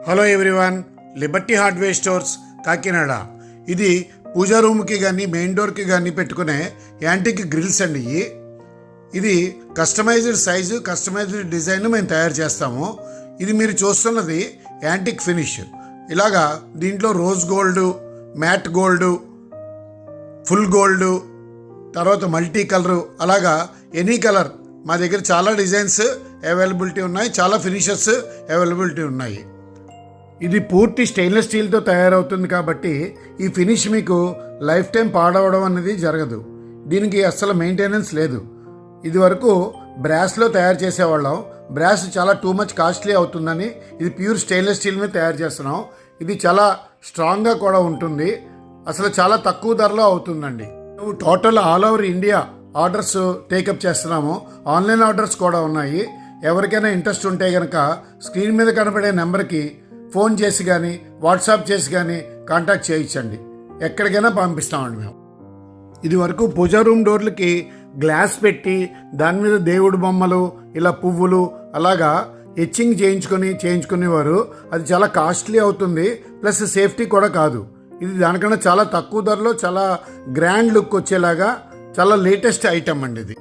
Hello everyone, Liberty hardware stores Kakinada. ఇది పూజా రూమ్కి కానీ మెయిన్ డోర్కి కానీ పెట్టుకునే యాంటిక్ గ్రిల్స్ అండి. ఇది కస్టమైజ్డ్ సైజు, కస్టమైజ్డ్ డిజైన్ మేము తయారు చేస్తాము. ఇది మీరు చూస్తున్నది యాంటిక్ ఫినిష్. ఇలాగా దీంట్లో rose gold, matte gold, full gold, తర్వాత మల్టీ కలరు, అలాగా ఎనీ కలర్ మా దగ్గర చాలా డిజైన్స్ అవైలబిలిటీ ఉన్నాయి, చాలా ఫినిషెస్ అవైలబిలిటీ ఉన్నాయి. ఇది పూర్తి స్టెయిన్లెస్ స్టీల్తో తయారవుతుంది కాబట్టి ఈ ఫినిష్ మీకు లైఫ్ టైం పాడవడం అనేది జరగదు. దీనికి అస్సలు మెయింటెనెన్స్ లేదు. ఇది వరకు బ్రాస్లో తయారు చేసేవాళ్ళం. బ్రాస్ చాలా టూ మచ్ కాస్ట్లీ అవుతుందని ఇది ప్యూర్ స్టెయిన్లెస్ స్టీల్ మీద తయారు చేస్తున్నాం. ఇది చాలా స్ట్రాంగ్గా కూడా ఉంటుంది. అసలు చాలా తక్కువ ధరలో అవుతుందండి. Total all over India orders take up చేస్తున్నాము. ఆన్లైన్ ఆర్డర్స్ కూడా ఉన్నాయి. ఎవరికైనా ఇంట్రెస్ట్ ఉంటే కనుక స్క్రీన్ మీద కనబడే నెంబర్కి ఫోన్ చేసి కానీ వాట్సాప్ చేసి కానీ కాంటాక్ట్ చేయించండి. ఎక్కడికైనా పంపిస్తామండి మేము. ఇది వరకు పూజా రూమ్ డోర్లకి గ్లాస్ పెట్టి దాని మీద దేవుడు బొమ్మలు, ఇలా పువ్వులు అలాగా ఎచ్చింగ్ చేయించుకునేవారు. అది చాలా కాస్ట్లీ అవుతుంది, ప్లస్ సేఫ్టీ కూడా కాదు. ఇది దానికన్నా చాలా తక్కువ ధరలో చాలా గ్రాండ్ లుక్ వచ్చేలాగా చాలా లేటెస్ట్ ఐటమ్ అండి ఇది.